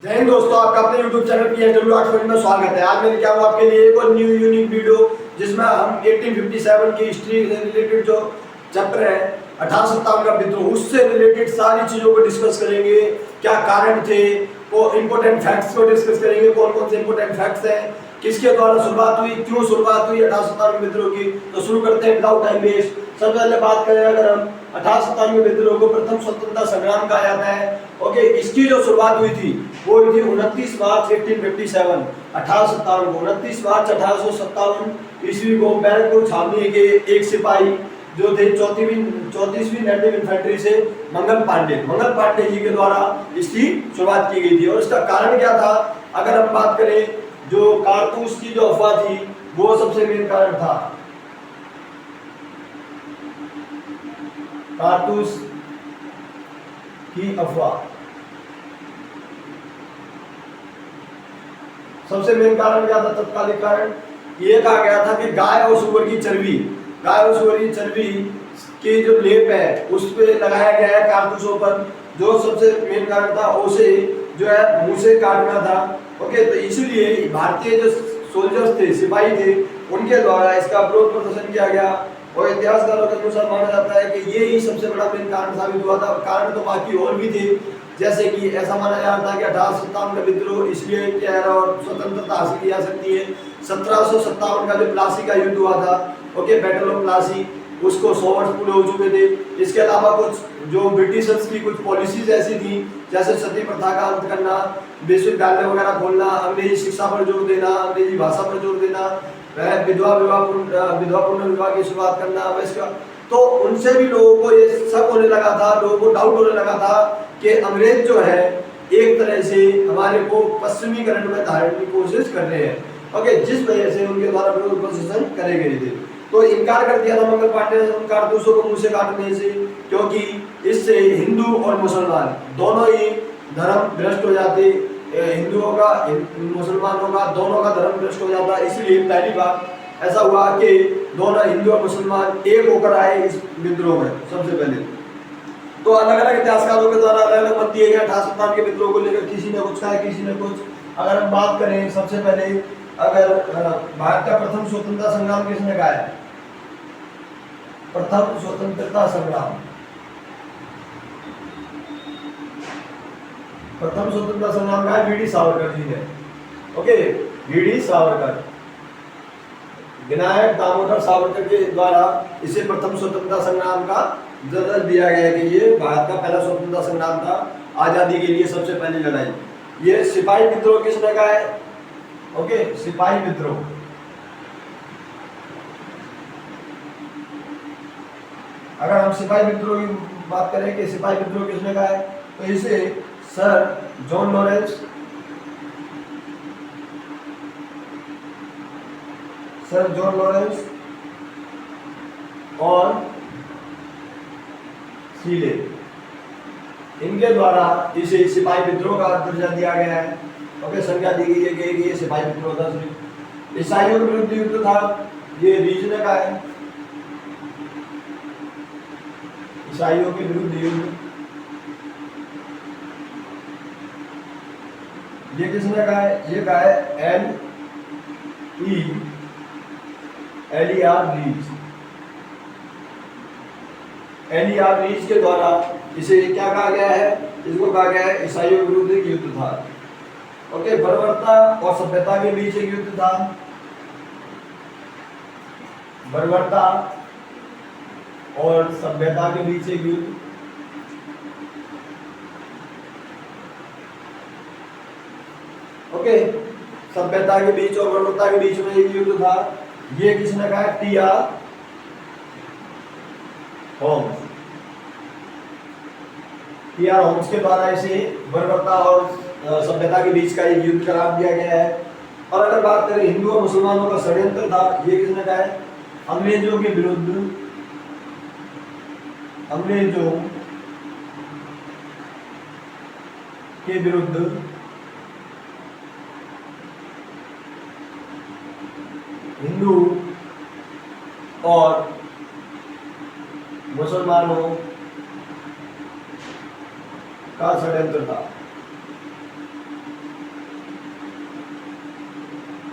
जय हिंद दोस्तों, आपका अपने YouTube चैनल PSW 8 में स्वागत है। आज मैं लेके आऊँ आपके लिए एक और न्यू यूनिक वीडियो जिसमें हम 1857 की हिस्ट्री से रिलेटेड जो चैप्टर है 1857 का विद्रोह, उससे रिलेटेड सारी चीजों को डिस्कस करेंगे। क्या कारण थे, वो इंपॉर्टेंट फैक्ट्स को डिस्कस करेंगे। कौन कौन से इंपॉर्टेंट फैक्ट्स हैं, किसके द्वारा शुरुआत हुई, क्यों शुरुआत हुई 1857 विद्रोह की। तो शुरू करते हैं विदाउट टाइम वेस्ट। सबसे पहले बात करें अगर हम 1857 विद्रोह को प्रथम स्वतंत्रता संग्राम कहा जाता है। ओके, इसकी जो शुरुआत हुई थी वो हुई थी 29 मार्च 1857 1857 को। 29 मार्च 1857 ईस्वी को बैरकपुर छावनी के एक सिपाही जो थे 34वीं नेटिव इन्फेंट्री से मंगल पांडे जी के द्वारा इसकी शुरुआत की गई थी। और इसका कारण क्या था, अगर हम बात करें जो कारतूस की जो अफवाह थी वो सबसे मेन कारण था। कारतूस की अफवाह सबसे मेन कारण क्या था। तत्कालिक कारण ये कहा गया था कि गाय और सुअर की चर्बी की जो लेप है उस पे लगाया गया है कारतूसों पर। जो सबसे मेन कारण था उसे जो है मुंह से काटना था। ओके, तो इसीलिए भारतीय जो सोल्जर्स थे, सिपाही थे, उनके द्वारा इसका विरोध प्रदर्शन किया गया। और इतिहासकारों के अनुसार माना जाता है कि ये ही सबसे बड़ा मेन कारण साबित हुआ था। कारण तो बाकी और भी थे, जैसे कि ऐसा माना जाता है कि 1857 का विद्रोह इसलिए किया है और स्वतंत्रता हासिल की जा सकती है। 1757 का जो प्लासी का युद्ध हुआ था, ओके, बैटल ऑफ प्लासी, उसको 100 वर्ष पूरे हो चुके थे। इसके अलावा कुछ जो ब्रिटिशर्स की कुछ पॉलिसीज ऐसी थी, जैसे सती प्रथा का अंत करना, विश्वविद्यालय वगैरह खोलना, अंग्रेजी शिक्षा पर जोर देना, अंग्रेजी भाषा पर जोर देना, विधवा पुनर्विवाह की शुरुआत करना, वैसे तो उनसे भी लोगों को ये शक होने लगा था, लोगों को डाउट होने लगा था कि अंग्रेज जो है एक तरह से हमारे को पश्चिमीकरण में धारण की कोशिश कर रहे हैं। ओके, जिस वजह से उनके द्वारा विरोध प्रदर्शन करे गए थे। तो इनकार कर दिया था मंगल पांडे ने उन कारतूसों को मुंह से काटने से, क्योंकि इससे हिंदू और मुसलमान दोनों ही धर्म भ्रष्ट हो जाते। हिंदुओं का, मुसलमानों का, दोनों का धर्म भ्रष्ट हो जाता। इसलिए पहली बार ऐसा हुआ कि दोनों हिंदू और मुसलमान एक होकर आए इस विद्रोह में। सबसे पहले तो अलग अलग इतिहासकारों के द्वारा अलग अलग मत दिए गए 1857 के विद्रोह को लेकर। किसी ने कुछ कहा, किसी ने कुछ। अगर हम बात करें सबसे पहले, अगर भारत का प्रथम स्वतंत्रता संग्राम किसने कहा है, प्रथम स्वतंत्रता संग्राम, प्रथम स्वतंत्रता संग्राम का है वीडी सावरकर जी ने। ओके, वीडी सावरकर, विनायक दामोदर सावरकर के द्वारा इसे प्रथम स्वतंत्रता संग्राम का दर्जा दिया गया कि ये भारत का पहला स्वतंत्रता संग्राम था, आजादी के लिए सबसे पहली लड़ाई। ये सिपाही विद्रोह किसने कहा है, ओके, सिपाही विद्रोह। अगर हम सिपाही विद्रोह की बात करें कि सिपाही विद्रोह किसने कहा है, तो इसे सर जॉन लॉरेंस और सीले, इनके द्वारा इसे सिपाही विद्रोह का दर्जा दिया गया है। ओके, संज्ञा दी गई है कि ये सिपाही विद्रोह था। ईसाइयों के विरुद्ध युद्ध था, ये रीज ने कहा है, ईसाइयों के विरुद्ध युद्ध ये किसने कहा है, ये कहा है एलियार रीज के द्वारा इसे क्या कहा गया है, इसको कहा गया है ईसाइयों के विरुद्ध एक युद्ध था। ओके, बर्बरता और सभ्यता के बीच एक युद्ध था, बर्बरता और सभ्यता के बीच एक युद्ध। ओके, सभ्यता के बीच और बर्बरता के बीच में एक युद्ध था। ये किसने कहा है, टी.आर. होम्स के द्वारा इसे बर्बरता और सभ्यता के बीच का एक युद्ध करार दिया गया है। और अगर बात करें हिंदू और मुसलमानों का षड्यंत्र था, ये किसने कहा है, अंग्रेजों के विरुद्ध हिंदू और मुसलमानों का षड्यंत्र था।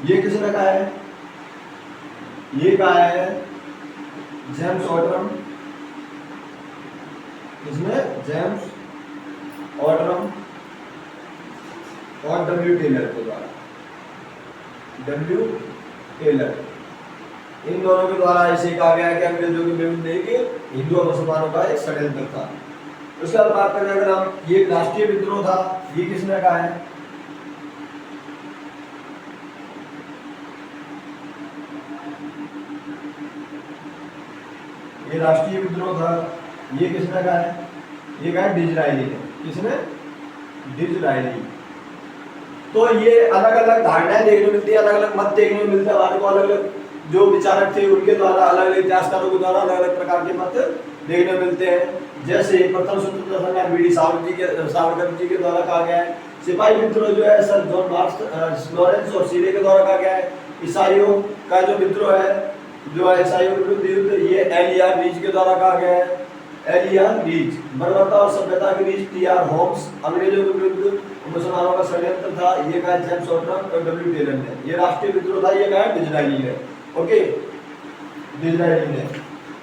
ये किसने कहा है? ये कहा है जेम्स ऑटरम। इसमें जेम्स ऑटरम और डब्ल्यू टेलर के द्वारा, डब्ल्यू टेलर, इन दोनों के द्वारा इसे कहा गया कि अंग्रेजों के विरुद्ध एक हिंदू और मुसलमानों का एक षड्यंत्र था। उसके बाद बात करें अगर हम, ये राष्ट्रीय विद्रोह था, ये किसने कहा है? ये राष्ट्रीय विद्रोह था, ये किसने कहा है? ये कहा है डिज़रायली ने। किसने? डिज़रायली। तो ये अलग अलग धारणाएं देखने को मिलती है, अलग अलग मत देखने को मिलते हैं हमारे को, अलग अलग जो विचारक थे उनके द्वारा, अलग अलग इतिहासकारों के द्वारा अलग अलग प्रकार के मत देखने को मिलते हैं। जैसे प्रथम स्वतंत्रता संग्राम बीडी सावरकर जी के द्वारा कहा गया है। सिपाही विद्रोह जो है सर जॉन मार्क्स लॉरेंस और सीले के द्वारा कहा गया है। ईसाइयों का जो विद्रोह है, जो है ईसाइयों के विरुद्ध युद्ध, ये एलियार रीच के द्वारा कहा गया है। एलियार रीच। बर्बरता और सभ्यता के बीच टी.आर. होम्स, अंग्रेजों के विरुद्ध मुसलमानों का षड्यंत्र था, ये कहा जेम्स ऑटरम और डब्ल्यू टेलर ने। ये राष्ट्रीय विद्रोह था, ये कहा डिज़रायली ने। ओके, डिज़रायली ने।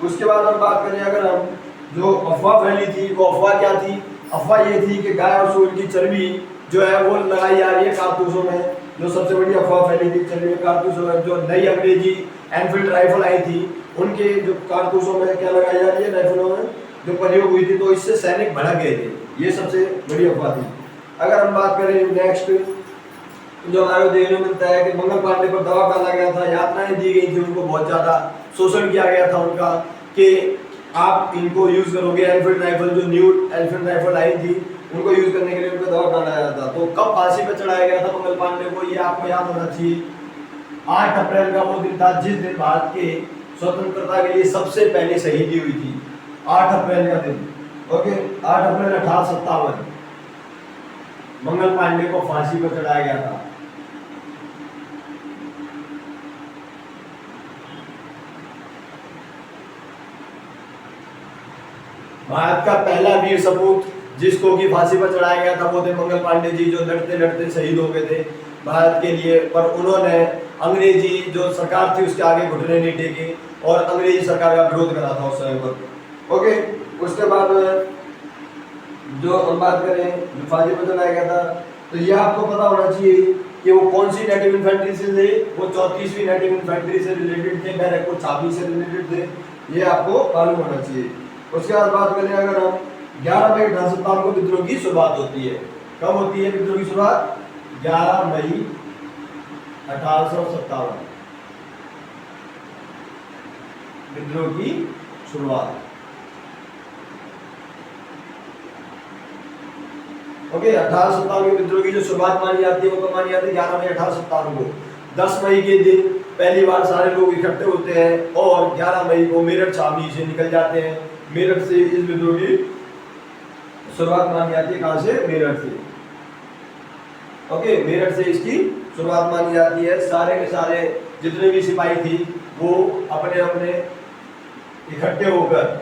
उसके बाद हम बात करें अगर हम, जो अफवाह फैली थी वो अफवाह क्या थी? अफवाह ये थी कि गाय और सूअर की चर्बी जो है वो लगाई जा रही है कारतूसों में। जो सबसे बड़ी अफवाह फैली थी चर्बी कारतूसों में, जो नई अंग्रेजी एनफील्ड राइफल आई थी उनके जो कारतूसों में क्या लगाई जा रही है, राइफलों में जो प्रयोग हुई थी, तो इससे सैनिक भड़क गए थे। ये सबसे बड़ी अफवाह थी। अगर हम बात करें नेक्स्ट, जो हमारे देखने को मिलता है कि मंगल पांडे पर दबाव डाला गया था, यातनाएं दी गई थी उनको, बहुत ज्यादा शोषण किया गया था उनका कि आप इनको यूज करोगे। एनफील्ड राइफल, जो न्यू एनफील्ड राइफल आई थी, उनको यूज करने के लिए उनको दबाव डाला गया था। तो कब फांसी पर चढ़ाया गया था मंगल पांडे को, ये आपको याद होना चाहिए। 8 अप्रैल का वो दिन था जिस दिन भारत के स्वतंत्रता के लिए सबसे पहले शहीदी हुई थी। 8 अप्रैल का दिन। ओके, 8 अप्रैल 1857 मंगल पांडे को फांसी पर चढ़ाया गया था। भारत का पहला वीर सपूत जिसको कि फांसी पर चढ़ाया गया था वो थे मंगल पांडे जी, जो लड़ते लड़ते शहीद हो गए थे भारत के लिए। पर उन्होंने अंग्रेजी जो सरकार थी उसके आगे घुटने नहीं टेके और अंग्रेजी सरकार का विरोध करा था उस समय पर। ओके, उसके बाद जो हम बात करें जो फांसी पर चढ़ाया गया था, तो यह आपको पता होना चाहिए कि वो कौन सी नेटिव इन्फेंट्री से थे। वो 34वीं नेटिव इन्फेंट्री से रिलेटेड थे, बैरकपुर छावनी से रिलेटेड थे, ये आपको मालूम होना चाहिए। उसके बाद बात करें अगर हम, 11 मई 1857 को विद्रोह की शुरुआत होती है। कब होती है विद्रोह की शुरुआत? 11 मई 1857 विद्रोह की शुरुआत। ओके, 1857 के विद्रोह की जो शुरुआत मानी जाती है वो कब मानी जाती है? 11 मई 1857 को। 10 मई के दिन पहली बार सारे लोग इकट्ठे होते हैं और 11 मई को मेरठ छावनी से निकल जाते हैं। मेरठ से इस विद्रोह की शुरुआत मानी जाती है। कहां से? मेरठ से। ओके, मेरठ से इसकी शुरुआत मानी जाती है। सारे के सारे जितने भी सिपाही थी वो अपने अपने इकट्ठे होकर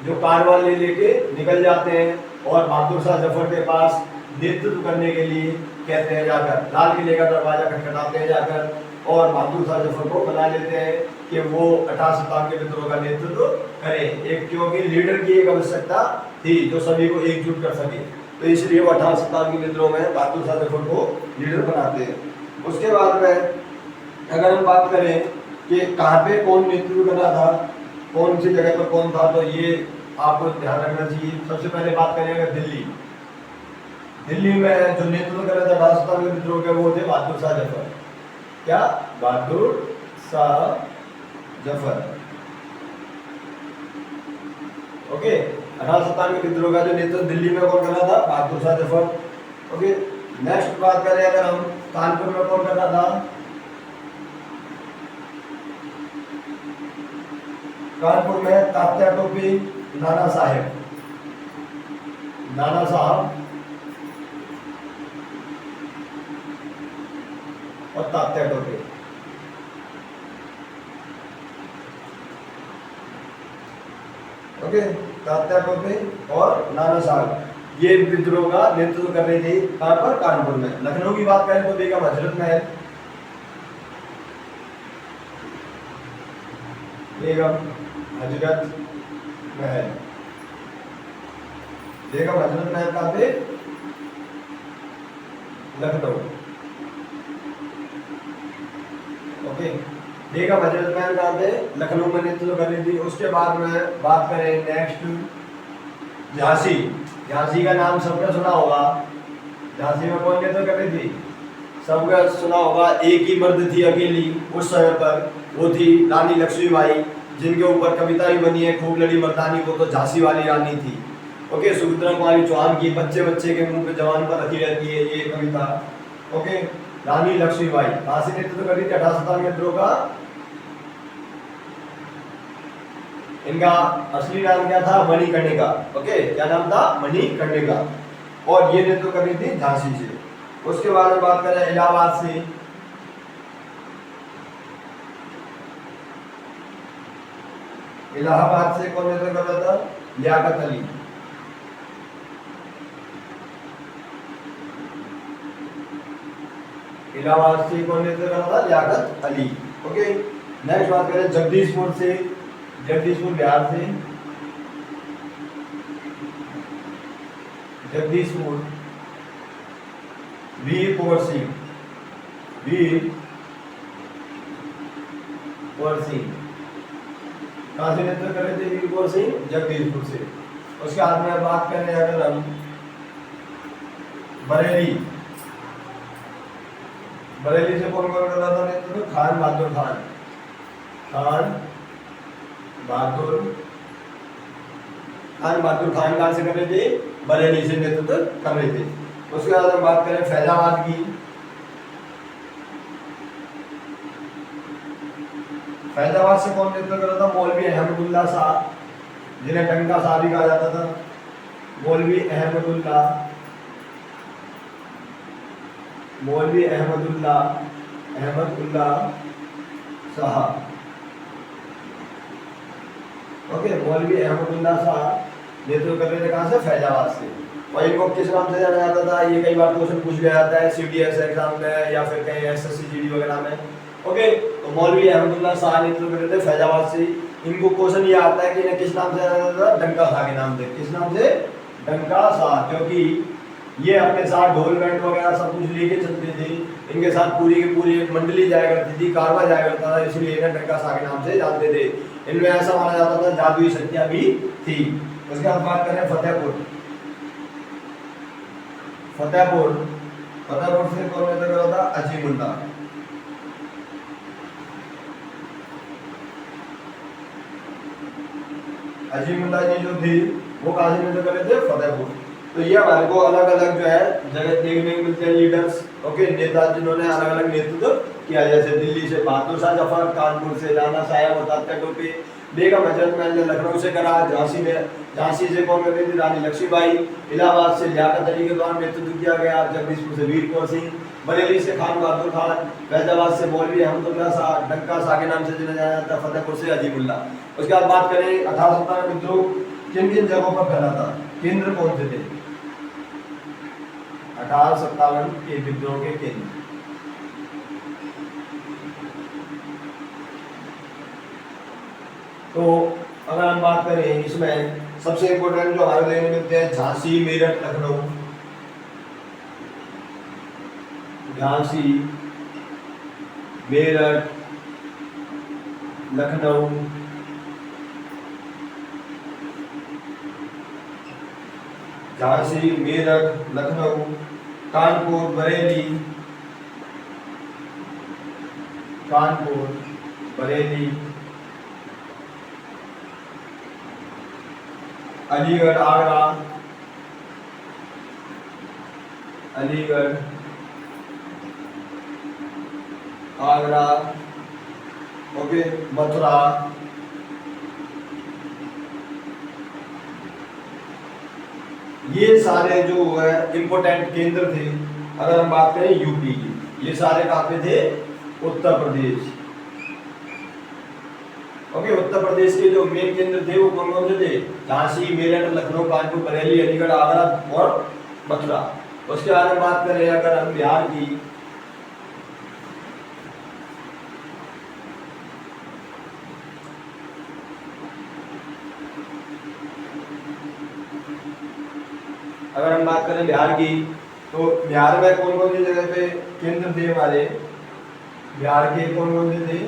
जो कारवां ले लेके निकल जाते हैं और बहादुर शाह जफर के पास नेतृत्व करने के लिए कहते हैं जाकर, लाल किले का दरवाजा खटखटाते हैं जाकर और बहादुर शाह जफर को बना लेते हैं कि वो 1857 के विद्रोह का नेतृत्व करें। एक क्योंकि लीडर की एक आवश्यकता थी जो सभी को एकजुट कर सके, तो इसलिए वो 1857 के विद्रोह में बहादुर शाह जफर को लीडर बनाते हैं। उसके बाद में अगर हम बात करें कि कहाँ पे कौन नेतृत्व कर रहा था, कौन सी जगह पर कौन था, तो ये आपको ध्यान रखना चाहिए। सबसे पहले बात करेंगे दिल्ली। दिल्ली में जो नेतृत्व कर रहा था 1857 के विद्रोह के वो थे बहादुर शाह जफर। क्या? बहादुर शाह जफर। ओके, 1857 के विद्रोह का जो नेतृत्व दिल्ली में कौन कर रहा था? बहादुर शाह जफर। ओके, नेक्स्ट बात करें अगर हम, कानपुर में कौन कर रहा था? कानपुर में तात्या टोपी, नाना साहेब, नाना साहब और तात्या टोपी। ओके, तात्या टोपी और नाना साहब ये विद्रोह का नेतृत्व कर रही थी। कहां पर? कानपुर में। लखनऊ की बात करें तो बेगम हजरत महल, बेगम हजरत महल। बेगम हजरत महल कहाँ पे? लखनऊ। ओके, बेगम हजरत महल कहाँ पे? लखनऊ में नेतृत्व कर रही थी। उसके बाद में बात करें नेक्स्ट झांसी। झांसी का नाम सबने सुना होगा। झांसी में कौन नेतृत्व कर रही थी? सबका सुना होगा। एक ही मर्द थी अकेली उस समय पर, वो थी रानी लक्ष्मीबाई, जिनके ऊपर कविता भी बनी है, खूब लड़ी मर्दानी, वो तो झांसी वाली रानी थी। ओके, सुभद्रा कुमारी चौहान की बच्चे बच्चे के मुंह पे जवान पर रखी रहती है ये कविता। ओके, रानी लक्ष्मीबाई कहाँ से नेतृत्व कर रही थी 18 शताब्दी विद्रोह का? इनका असली नाम क्या था? मणिकर्णिका। ओके, क्या नाम था? मणिकर्णिका। और ये नेतृत्व कर रही थी झांसी से। उसके बाद में बात करें इलाहाबाद से। इलाहाबाद से कौन नेतृत्व कर रहा था? लियाकत अली। इलाहाबाद से कौन नेतृत्व कर रहा था? लियाकत अली। ओके, नेक्स्ट बात करें जगदीशपुर से। जगदीशपुर बिहार से। जगदीशपुर वीर कुंवर सिंह। वीर कुंवर सिंह कहाँ से नेतृत्व कर रहे थे? वीर कुंवर सिंह जगदीशपुर से। उसके बाद में बात करें अगर हम बरेली। बरेली से कौन कौन कर रहा था नेतृत्व? खान बहादुर खान। खान बहादुर खान कहाँ से कर रहे थे? बरेली से नेतृत्व कर रहे थे। उसके बाद हम बात करें फैजाबाद की। फैजाबाद से कौन नेतृत्व कर रहा था? मौलवी अहमदुल्ला शाह, जिन्हें डंका शाह भी कहा जाता था। मौलवी अहमदुल्ला शाह। ओके, मौलवी अहमदुल्ला शाह नेतृत्व कर रहे थे कहाँ से? फैजाबाद से। और इनको किस नाम से जाना जाता था? ये कई बार क्वेश्चन पूछ लिया जाता है CDS एग्जाम में या फिर कहीं SSC GD वगैरह में। ओके, तो मौलवी अहमदुल्ला शाह नेतृत्व कर रहे थे फैजाबाद से। इनको क्वेश्चन ये आता है कि इन्हें किस नाम से जाना जाता था? डंका शाह के नाम से। किस नाम से? डंका शाह, क्योंकि ये अपने साथ ढोल बैंड वगैरह सब कुछ लेके चलते थे। इनके साथ पूरी की पूरी मंडली जाया करती थी, कारवा जाया करता था, इसलिए इन्हें डंका शाह के नाम से जानते थे। इनमें ऐसा माना जाता था जादुई शक्तियां भी थी। उसके बाद बात करें फतेहपुर। फतेहपुर से कौन नेतृत्व कर रहा था? अजीमुल्ला। अजीमुल्ला जी जो थी वो कहाँ से नेतृत्व कर रहे थे? फतेहपुर। तो ये हमारे को अलग अलग जो है जगह देखने को मिलते हैं लीडर्स। ओके, नेता जिन्होंने अलग अलग नेतृत्व किया, जैसे दिल्ली से बहादुर शाह जफर, कानपुर से राणा साहेब और तात्या टोपे, बेगम हजरत महल ने लखनऊ से करा, झांसी से कौन कर रही थी? रानी लक्ष्मीबाई। इलाहाबाद से लियाकत अली के द्वारा नेतृत्व किया गया। जगदीशपुर से वीर कुंवर सिंह। बरेली से खान बहादुर खान। फैजाबाद से मौलवी अहमदुल्ला शाह, डंका शाह के नाम से जाना जाता है। फतेहपुर से अजीमुल्ला। उसके बाद बात करें 1857 विद्रोह किन किन जगहों पर फैला था? केंद्र कौन से थे? 1857 के विद्रोह के केंद्र। तो अगर हम बात करें इसमें सबसे इंपॉर्टेंट जो हमारे देखने मिलते हैं झांसी, मेरठ, लखनऊ। झांसी, मेरठ, लखनऊ। झांसी, मेरठ, लखनऊ, कानपुर, बरेली, अलीगढ़, आगरा, ओके, मथुरा, ये सारे जो है इंपोर्टेंट केंद्र थे। अगर हम बात करें यूपी की, ये सारे कहाँ पे थे? उत्तर प्रदेश। ओके, उत्तर प्रदेश के जो मेन केंद्र थे वो कौन कौन से थे? झांसी, मेरठ, लखनऊ, कानपुर, बरेली, अलीगढ़, आगरा और मथुरा। उसके बाद हम बात करें अगर हम बिहार की, अगर हम बात करें बिहार की, तो बिहार में कौन कौन सी जगह पे केंद्र थे हमारे, बिहार के कौन कौन से थे?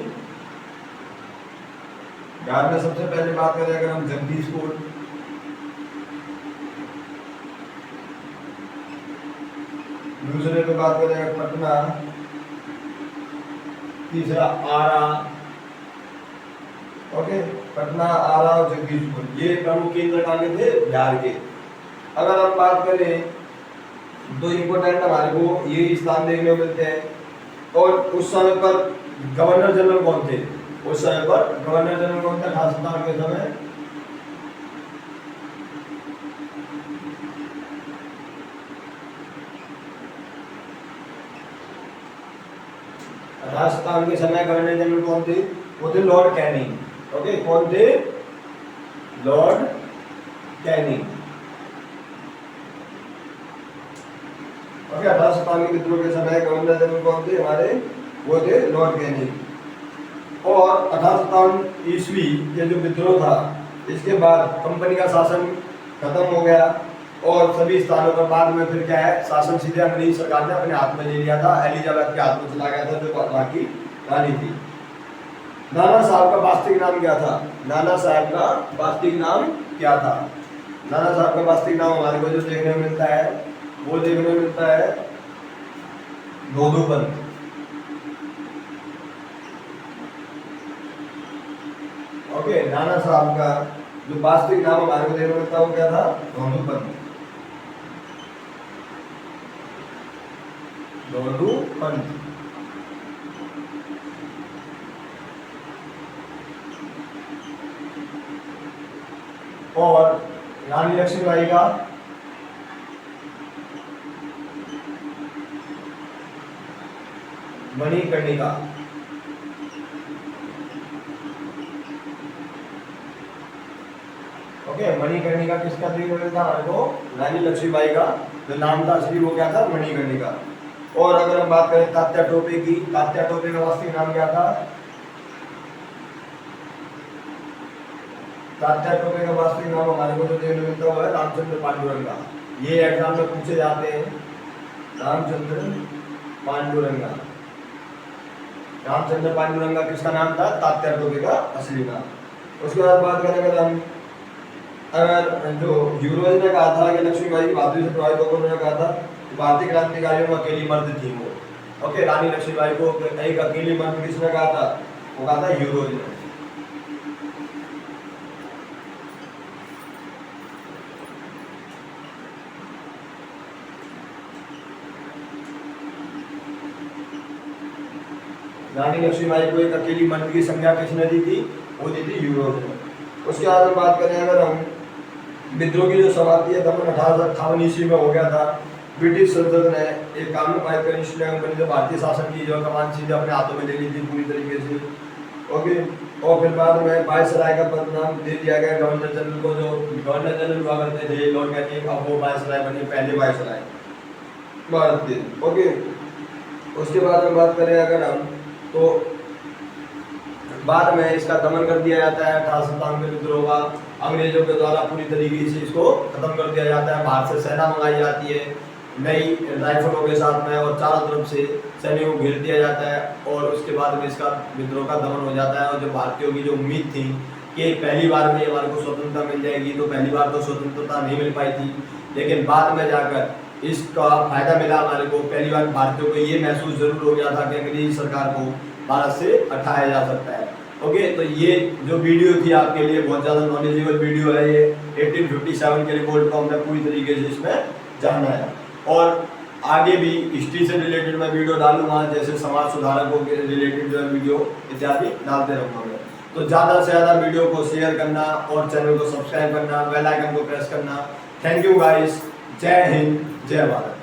बिहार में सबसे पहले बात करें अगर हम जगदीशपुर, दूसरे पे बात करें अगर पटना, तीसरा आरा, ओके, पटना, आरा और जगदीशपुर, ये प्रमुख केंद्र कहाँ के थे? बिहार के। अगर हम बात करें तो इम्पोर्टेंट हमारे को ये स्थान देखने को मिलते हैं। और उस समय पर गवर्नर जनरल कौन थे? उस समय पर गवर्नर जनरल कौन थे? खासतौर के समय राजस्थान के समय गवर्नर जनरल कौन थे? वो थे लॉर्ड कैनिंग। ओके, कौन थे? Lord Canning. ओके, राजस्थान के विद्रोह के समय गवर्नर जनरल कौन थे हमारे? वो थे लॉर्ड कैनिंग। और 1857 ईस्वी के जो विद्रोह था, इसके बाद कंपनी का शासन खत्म हो गया और सभी स्थानों पर बाद में फिर क्या है, शासन सीधे अंग्रेजी सरकार ने अपने हाथ में ले लिया था। एलिजाबेथ के हाथ में चला गया था, जो वहाँ की रानी थी। नाना साहब का वास्तविक नाम क्या था? नाना साहब का वास्तविक नाम क्या था? नाना साहब का वास्तविक नाम हमारे को जो देखने को मिलता है, वो देखने को मिलता है धोधुपंत। ओके, नाना साहब का जो वास्तविक नाम हमारे को देखने को मिलता है वो क्या था? धोधुपंत। धोधुपंत। और रानी लक्ष्मीबाई का मणिकर्णिका। ओके, मणिकर्णिका किसका देखने था हमारे को? रानी लक्ष्मीबाई का जो नाम था असली वो क्या था? मणिकर्णिका। और अगर हम बात करें तात्या टोपे की, तात्या टोपे का वास्तविक नाम क्या था? तात्या टोपे का वास्तविक नाम हमारे को जो देखने को मिलता है रामचंद्र पांडुरंगा। ये एग्जाम में पूछे जाते हैं, रामचंद्र पांडुरंगा। रामचंद्र पांडुरंगा किसका नाम था? तात्या टोपे का असली नाम। उसके बाद बात करें अगर जो यूरोज ने कहा था कि लक्ष्मीबाई की बहादुरी से प्रभावित होकर उन्होंने कहा था भारतीय क्रांतिकारियों में अकेली मर्द थी वो। ओके, रानी लक्ष्मीबाई को एक अकेली मर्द किसने कहा था? वो कहा था यूरोज ने। रानी लक्ष्मीबाई को एक अकेली मर्द की संज्ञा किसने दी थी? वो दी थी यूरोज ने। उसके बाद बात करें अगर हम विद्रोह की जो समाप्ति है दमन 1858 ईस्वी में हो गया था। ब्रिटिश संसद ने एक कानून पारित कर ईस्ट इंडिया कंपनी जो भारतीय शासन की जो कमान सीधे अपने हाथों में ले ली थी पूरी तरीके से। ओके, और फिर बाद में वायसराय का पद नाम दे दिया गया गवर्नर जनरल को। जो गवर्नर जनरल हुआ करते थे लॉर्ड कैनिंग, अब वो वायसराय बने, पहले वायसराय भारत के। ओके, उसके बाद में बात करें अगर हम, तो बाद में इसका दमन कर दिया जाता है। 1857 में विद्रोह हुआ, अंग्रेजों के द्वारा पूरी तरीके से इसको खत्म कर दिया जाता है। बाहर से सेना मंगाई जाती है नई राइफलों के साथ में, और चारों तरफ से सैनिकों को घेर दिया जाता है। और उसके बाद में इसका विद्रोह का दमन हो जाता है। और जो भारतीयों की जो उम्मीद थी कि पहली बार में हमारे को स्वतंत्रता मिल जाएगी, तो पहली बार तो स्वतंत्रता नहीं मिल पाई थी, लेकिन बाद में जाकर इसका फायदा मिला हमारे को। पहली बार भारतीयों को ये महसूस जरूर हो गया था कि अंग्रेजी सरकार को भारत से हटाया जा सकता है। ओके, तो ये जो वीडियो थी आपके लिए बहुत ज़्यादा नॉलेजेबल वीडियो है। ये 1857 के रिवोल्ट को हमने पूरी तरीके से इसमें जाना है। और आगे भी हिस्ट्री से रिलेटेड मैं वीडियो डालूंगा, जैसे समाज सुधारकों के रिलेटेड जो है वीडियो इत्यादि डालते रहूँगा मैं। तो ज़्यादा से ज़्यादा वीडियो को शेयर करना और चैनल को सब्सक्राइब करना, बेल आइकन को प्रेस करना। थैंक यू गाइस, जय हिंद, जय भारत।